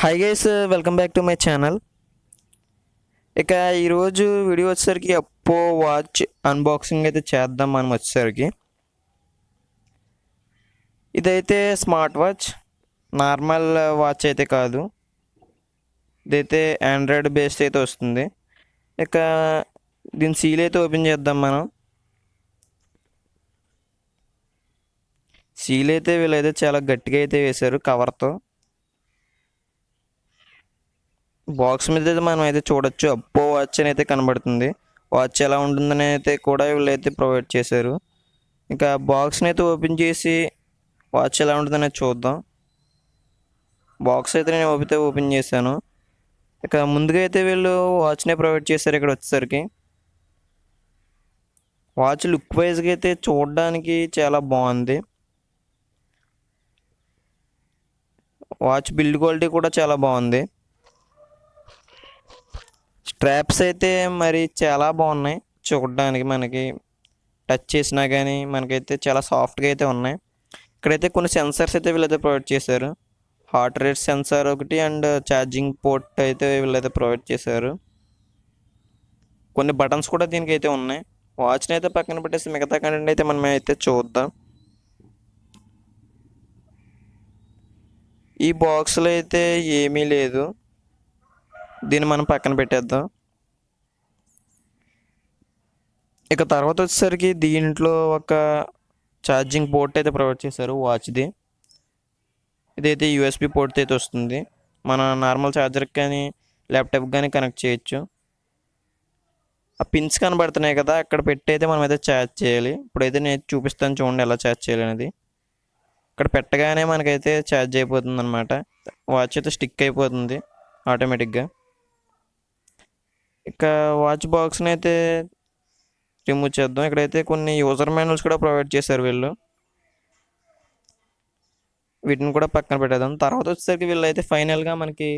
Hi guys, welcome back to my channel. ఇక ఈరోజు video వచ్చేసరికి అప్పో వాచ్ అన్బాక్సింగ్ అయితే చేద్దాం మనం వచ్చేసరికి. ఇదైతే స్మార్ట్ వాచ్, నార్మల్ వాచ్ అయితే కాదు. ఇదైతే ఆండ్రాయిడ్ బేస్డ్ అయితే వస్తుంది. ఇక దీని సీల్ అయితే ఓపెన్ చేద్దాం మనం. సీల్ అయితే వీళ్ళైతే చాలా గట్టిగా అయితే వేశారు కవర్తో. బాక్స్ మీద అయితే మనం అయితే చూడొచ్చు అప్పో వాచ్ అని అయితే కనబడుతుంది. వాచ్ ఎలా ఉంటుందని అయితే కూడా వీళ్ళైతే ప్రొవైడ్ చేశారు. ఇంకా బాక్స్ని అయితే ఓపెన్ చేసి వాచ్ ఎలా ఉంటుందని చూద్దాం. బాక్స్ అయితే నేను ఓపెన్ చేశాను. ఇక ముందుగా అయితే వీళ్ళు వాచ్నే ప్రొవైడ్ చేశారు. ఇక్కడ వచ్చేసరికి వాచ్ లుక్ వైజ్గా అయితే చూడడానికి చాలా బాగుంది. వాచ్ బిల్డ్ క్వాలిటీ కూడా చాలా బాగుంది. స్ట్రాప్స్ అయితే మరి చాలా బాగున్నాయి చూడడానికి. మనకి టచ్ చేసినా కానీ మనకైతే చాలా సాఫ్ట్గా అయితే ఉన్నాయి. ఇక్కడైతే కొన్ని సెన్సర్స్ అయితే వీళ్ళైతే ప్రొవైడ్ చేశారు. హార్ట్ రేట్ సెన్సార్ ఒకటి అండ్ ఛార్జింగ్ పోర్ట్ అయితే వీళ్ళైతే ప్రొవైడ్ చేశారు. కొన్ని బటన్స్ కూడా దీనికి అయితే ఉన్నాయి. వాచ్ని అయితే పక్కన పెట్టేసి మిగతా కంటెంట్ అయితే మనం అయితే చూద్దాం. ఈ బాక్స్లో అయితే ఏమీ లేదు, దీన్ని మనం పక్కన పెట్టేద్దాం. ఇక తర్వాత వచ్చేసరికి దీంట్లో ఒక ఛార్జింగ్ పోర్ట్ అయితే ప్రొవైడ్ చేశారు వాచ్ది. ఇదైతే యూఎస్బి పోర్ట్ అయితే వస్తుంది. మన నార్మల్ ఛార్జర్కి కానీ ల్యాప్టాప్కి కానీ కనెక్ట్ చేయొచ్చు. ఆ పిన్స్ కనబడుతున్నాయి కదా, అక్కడ పెట్టి అయితే మనం అయితే ఛార్జ్ చేయాలి. ఇప్పుడైతే నేను చూపిస్తాను చూడండి ఎలా ఛార్జ్ చేయాలి అనేది. ఇక్కడ పెట్టగానే మనకైతే ఛార్జ్ అయిపోతుంది అనమాట. వాచ్ అయితే స్టిక్ అయిపోతుంది ఆటోమేటిక్గా. ఇక వాచ్ బాక్స్ని అయితే రిమూవ్ చేద్దాం. ఇక్కడైతే కొన్ని యూజర్ మాన్యువల్స్ కూడా ప్రొవైడ్ చేశారు వీళ్ళు, వీటిని కూడా పక్కన పెట్టేద్దాం. తర్వాత వచ్చేసరికి వీళ్ళు అయితే ఫైనల్గా మనకి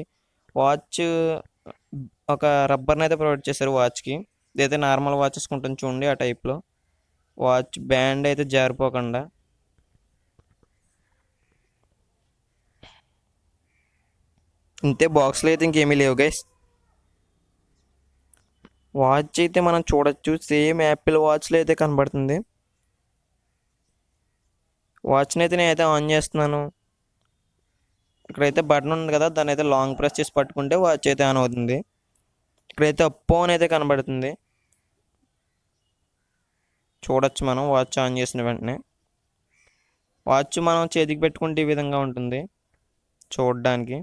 వాచ్ ఒక రబ్బర్ని అయితే ప్రొవైడ్ చేశారు వాచ్కి. ఇదైతే నార్మల్ వాచెస్ ఉంటుంది చూడండి ఆ టైప్లో. వాచ్ బ్యాండ్ అయితే జారిపోకుండా. ఇంతే, బాక్స్లో అయితే ఇంకేమీ లేవు గైస్. వాచ్ అయితే మనం చూడొచ్చు, సేమ్ యాపిల్ వాచ్లో అయితే కనబడుతుంది. వాచ్ని అయితే నేనైతే ఆన్ చేస్తున్నాను. ఇక్కడైతే బటన్ ఉంది కదా, దాన్ని అయితే లాంగ్ ప్రెస్ చేసి పట్టుకుంటే వాచ్ అయితే ఆన్ అవుతుంది. ఇక్కడైతే అప్పో అని అయితే కనబడుతుంది, చూడొచ్చు మనం వాచ్ ఆన్ చేసిన వెంటనే. వాచ్ మనం చేతికి పెట్టుకుంటే ఈ విధంగా ఉంటుంది చూడడానికి.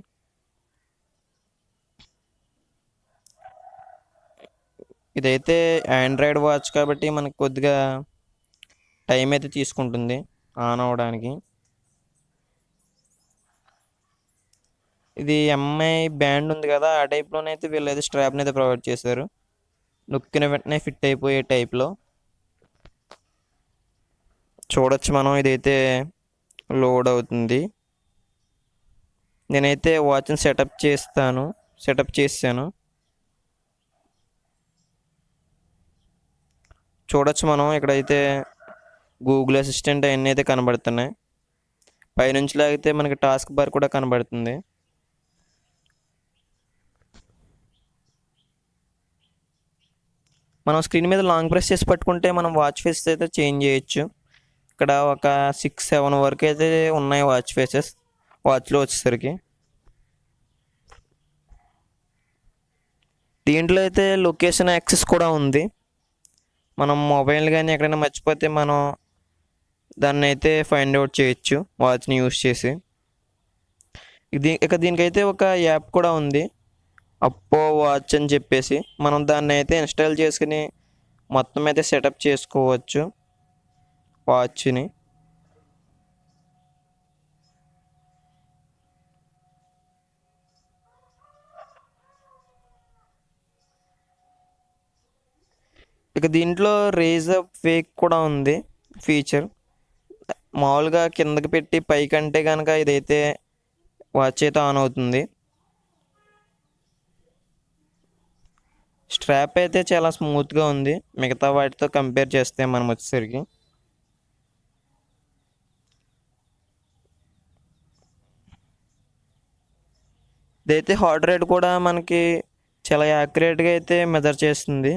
ఇదైతే ఆండ్రాయిడ్ వాచ్ కాబట్టి మనకు కొద్దిగా టైం అయితే తీసుకుంటుంది ఆన్ అవ్వడానికి. ఇది ఎంఐ బ్యాండ్ ఉంది కదా, ఆ టైప్లోనైతే వీళ్ళైతే స్ట్రాప్ని అయితే ప్రొవైడ్ చేశారు. నొక్కిన వెంటనే ఫిట్ అయిపోయే టైప్లో చూడొచ్చు మనం. ఇదైతే లోడ్ అవుతుంది. నేనైతే వాచ్ని సెటప్ చేశాను. చూడొచ్చు మనం. ఇక్కడైతే గూగుల్ అసిస్టెంట్ అవన్నీ అయితే కనబడుతున్నాయి. పైనుంచి లాగితే మనకి టాస్క్ బార్ కూడా కనబడుతుంది. మనం స్క్రీన్ మీద లాంగ్ ప్రెస్ చేసి పట్టుకుంటే మనం వాచ్ ఫేసెస్ అయితే చేంజ్ చేయొచ్చు. ఇక్కడ ఒక 6-7 వరకు అయితే ఉన్నాయి వాచ్ ఫేసెస్ వాచ్లో వచ్చేసరికి. దీంట్లో అయితే లొకేషన్ యాక్సెస్ కూడా ఉంది. మనం మొబైల్ కానీ ఎక్కడైనా మర్చిపోతే మనం దాన్ని అయితే ఫైండ్ అవుట్ చేయొచ్చు వాచ్ని యూస్ చేసి. దీనికైతే ఒక యాప్ కూడా ఉంది, అప్పో వాచ్ అని చెప్పేసి. మనం దాన్ని అయితే ఇన్స్టాల్ చేసుకుని మొత్తం అయితే సెటప్ చేసుకోవచ్చు వాచ్ని. ఇక దీంట్లో రేజ్ అప్ వేక్ కూడా ఉంది ఫీచర్. మామూలుగా కిందకి పెట్టి పైకంటే కనుక ఇదైతే వాచ్ అయితే ఆన్ అవుతుంది. స్ట్రాప్ అయితే చాలా స్మూత్గా ఉంది మిగతా వాటితో కంపేర్ చేస్తే మనం వచ్చేసరికి. ఇదైతే హార్ట్ రేట్ కూడా మనకి చాలా యాక్యురేట్గా అయితే మెజర్ చేస్తుంది.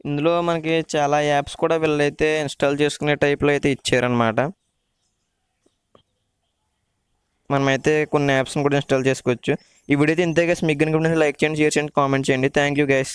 ఇందులో మనకి చాలా యాప్స్ కూడా వీళ్ళైతే ఇన్స్టాల్ చేసుకునే టైప్లో అయితే ఇచ్చారనమాట. మనమైతే కొన్ని యాప్స్ని కూడా ఇన్స్టాల్ చేసుకోవచ్చు. ఈ వీడియో అయితే ఇంతే గైస్. మీకు కనుక లైక్ చేయండి, షేర్ చేయండి, కామెంట్ చేయండి. Thank you guys.